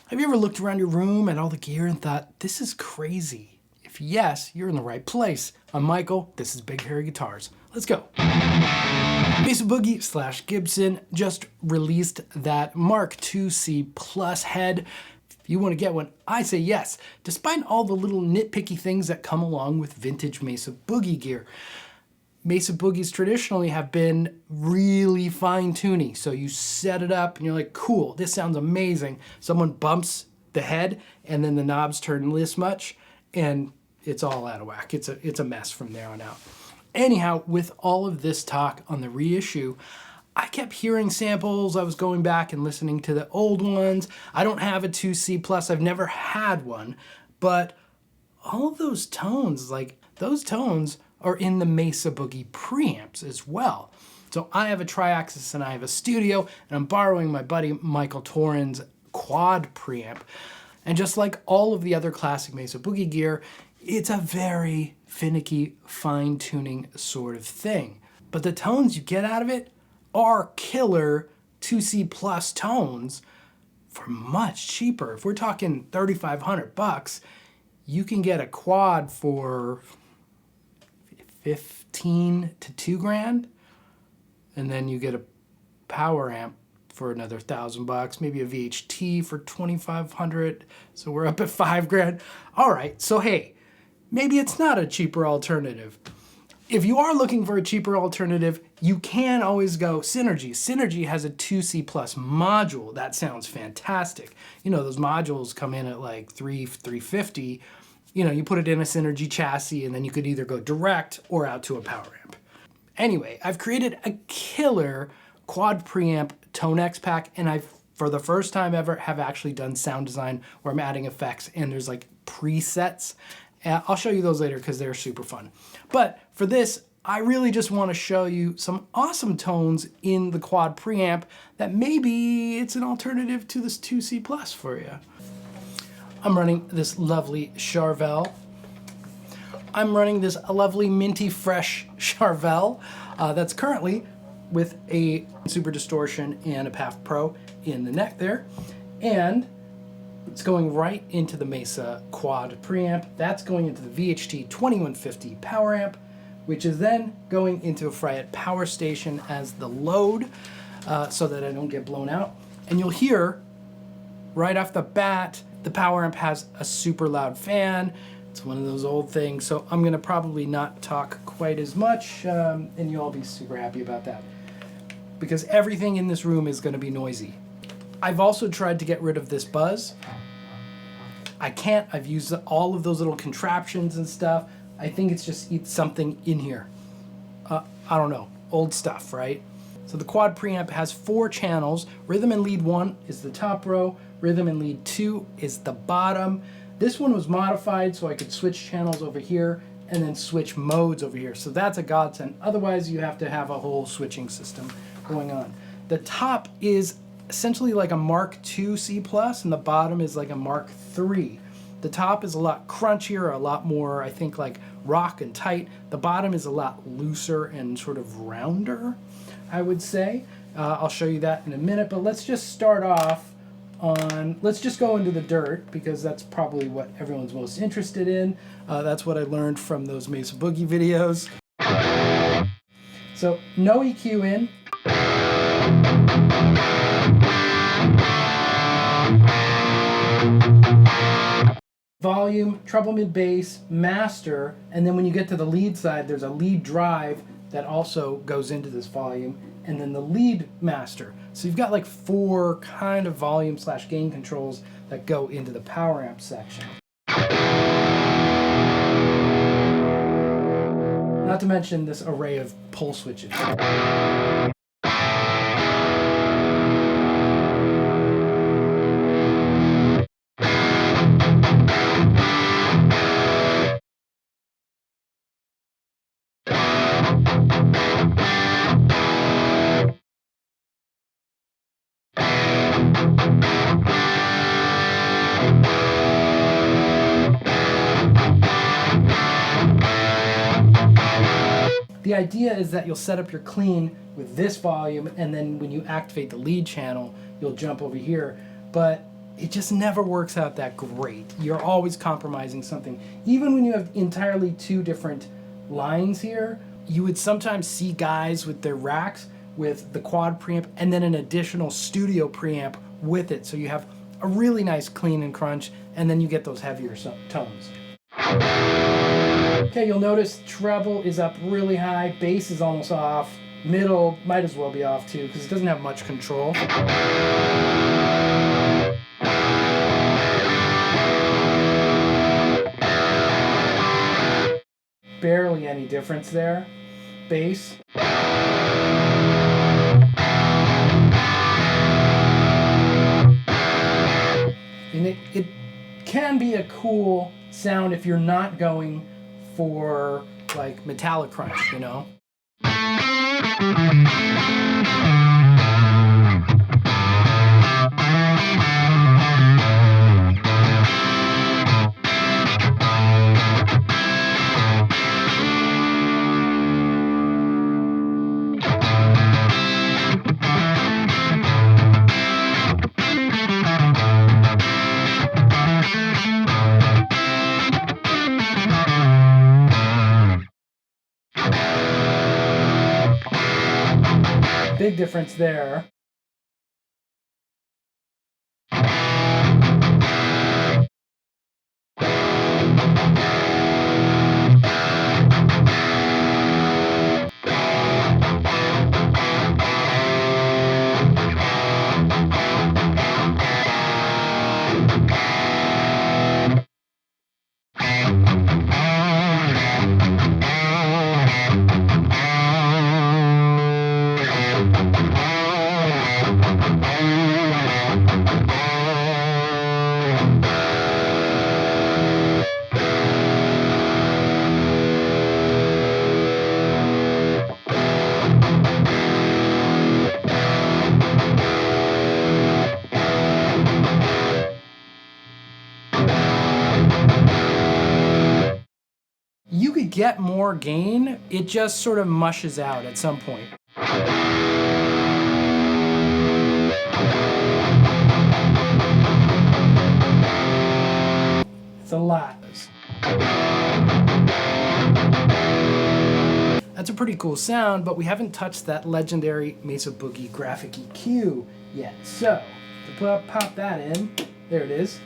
Have you ever looked around your room at all the gear and thought, this is crazy? If yes, you're in the right place. I'm Michael, this is Big Hairy Guitars. Let's go. Mesa Boogie / Gibson just released that Mark IIc Plus head. If you want to get one, I say yes, despite all the little nitpicky things that come along with vintage Mesa Boogie gear. Mesa Boogies traditionally have been really fine-tuning. So you set it up and you're like, cool, this sounds amazing. Someone bumps the head and then the knobs turn this much and it's all out of whack. It's a mess from there on out. Anyhow, with all of this talk on the reissue, I kept hearing samples. I was going back and listening to the old ones. I don't have a 2C Plus. I've never had one, but all of those tones, like those tones are in the Mesa Boogie preamps as well. So I have a Triaxis and I have a Studio, and I'm borrowing my buddy Michael Nielsen's quad preamp. And just like all of the other classic Mesa Boogie gear, it's a very finicky, fine-tuning sort of thing. But the tones you get out of it are killer 2C Plus tones for much cheaper. If we're talking $3,500, you can get a quad for 15 to 2 grand, and then you get a power amp for another $1,000, maybe a VHT for 2,500. So we're up at 5 grand. All right, so hey, maybe it's not a cheaper alternative. If you are looking for a cheaper alternative, you can always go Synergy. Synergy has a 2C Plus module. That sounds fantastic. You know, those modules come in at like $350. You know, you put it in a Synergy chassis and then you could either go direct or out to a power amp. Anyway, I've created a killer quad preamp ToneX pack, and I've, for the first time ever, have actually done sound design where I'm adding effects and there's like presets. I'll show you those later because they're super fun. But for this, I really just want to show you some awesome tones in the quad preamp that maybe it's an alternative to this 2C Plus for you. I'm running this lovely Charvel. I'm running this lovely minty fresh Charvel that's currently with a Super Distortion and a PAF Pro in the neck there. And it's going right into the Mesa quad preamp. That's going into the VHT 2150 power amp, which is then going into a Fryette power station as the load so that I don't get blown out. And you'll hear right off the bat, the power amp has a super loud fan. It's one of those old things, so I'm gonna probably not talk quite as much, and you'll all be super happy about that, because everything in this room is gonna be noisy. I've also tried to get rid of this buzz. I can't. I've used all of those little contraptions and stuff. I think it's just something in here. I don't know, old stuff, right? So the quad preamp has 4 channels. Rhythm and lead 1 is the top row. Rhythm and lead 2 is the bottom. This one was modified so I could switch channels over here and then switch modes over here. So that's a godsend. Otherwise, you have to have a whole switching system going on. The top is essentially like a Mark IIc Plus, and the bottom is like a Mark III. The top is a lot crunchier, a lot more, I think, like rock and tight. The bottom is a lot looser and sort of rounder, I would say. I'll show you that in a minute, but let's just start off on, let's just go into the dirt, because that's probably what everyone's most interested in. That's what I learned from those Mesa Boogie videos. So no EQ in. Volume, treble mid bass, master, and then when you get to the lead side, there's a lead drive that also goes into this volume, and then the lead master. So you've got like 4 kind of volume / gain controls that go into the power amp section. Not to mention this array of pull switches. The idea is that you'll set up your clean with this volume, and then when you activate the lead channel, you'll jump over here. But it just never works out that great. You're always compromising something. Even when you have entirely two different lines here, you would sometimes see guys with their racks with the quad preamp and then an additional studio preamp with it. So you have a really nice clean and crunch, and then you get those heavier tones. Okay, you'll notice treble is up really high, bass is almost off, middle might as well be off too because it doesn't have much control. Barely any difference there. Bass. And it can be a cool sound if you're not going for like metallic crunch, you know? Big difference there. You could get more gain, it just sort of mushes out at some point. It's a lot. That's a pretty cool sound, but we haven't touched that legendary Mesa Boogie graphic EQ yet. So, to pop that in, there it is.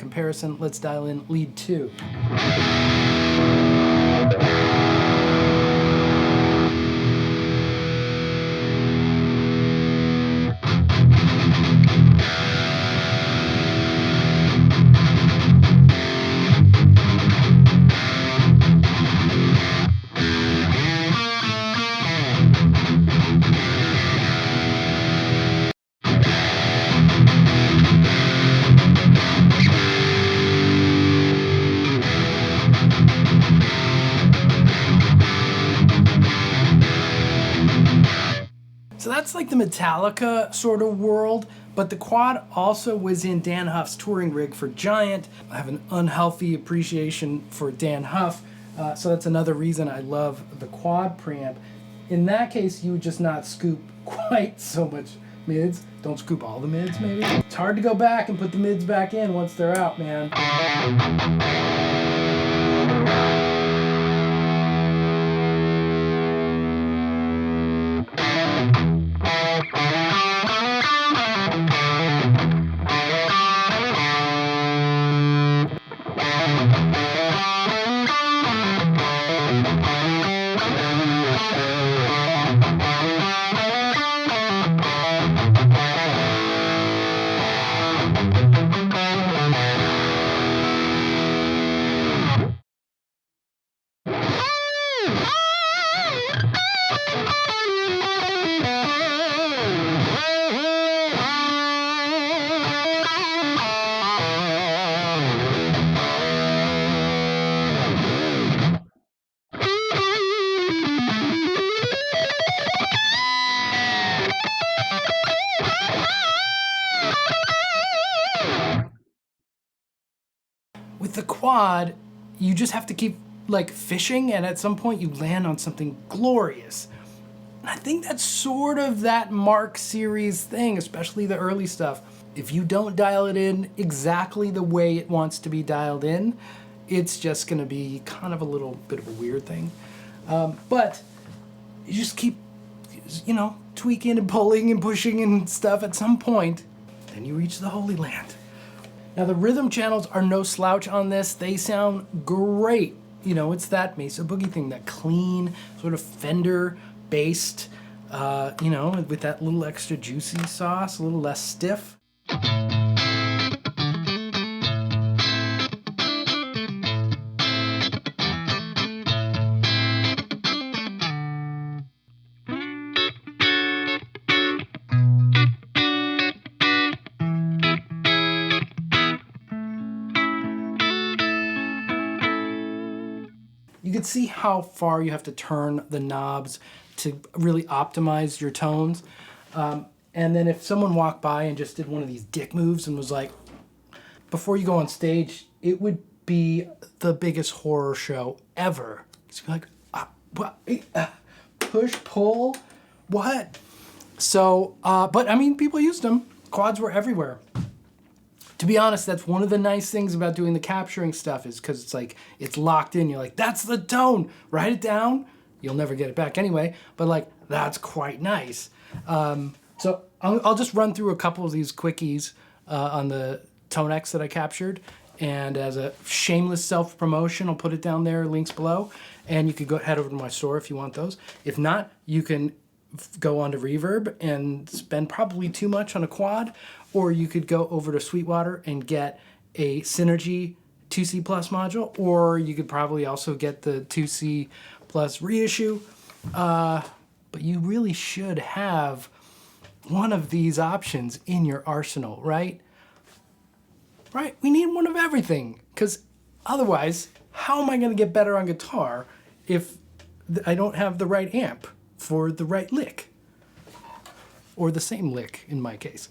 comparison, let's dial in lead 2. So that's like the Metallica sort of world, but the quad also was in Dan Huff's touring rig for Giant. I have an unhealthy appreciation for Dan Huff, so that's another reason I love the quad preamp. In that case, you would just not scoop quite so much mids. Don't scoop all the mids, maybe. It's hard to go back and put the mids back in once they're out, man. With the quad, you just have to keep like fishing, and at some point you land on something glorious. And I think that's sort of that Mark series thing, especially the early stuff. If you don't dial it in exactly the way it wants to be dialed in, it's just gonna be kind of a little bit of a weird thing. But you just keep, you know, tweaking and pulling and pushing and stuff. At some point, then you reach the Holy Land. Now the rhythm channels are no slouch on this. They sound great. You know, it's that Mesa Boogie thing, that clean sort of Fender based, you know, with that little extra juicy sauce, a little less stiff. You can see how far you have to turn the knobs to really optimize your tones. And then if someone walked by and just did one of these dick moves and was like, before you go on stage, it would be the biggest horror show ever. It's like, what? Push, pull, what? So, but I mean, people used them. Quads were everywhere. To be honest, that's one of the nice things about doing the capturing stuff, is because it's like, it's locked in. You're like, that's the tone. Write it down. You'll never get it back anyway, but like, that's quite nice. So I'll just run through a couple of these quickies on the ToneX that I captured. And as a shameless self-promotion, I'll put it down there, links below. And you could go head over to my store if you want those. If not, you can go onto Reverb and spend probably too much on a quad, or you could go over to Sweetwater and get a Synergy 2C Plus module, or you could probably also get the 2C Plus Reissue. But you really should have one of these options in your arsenal, right? Right? We need one of everything, because otherwise, how am I going to get better on guitar if I don't have the right amp for the right lick? Or the same lick, in my case.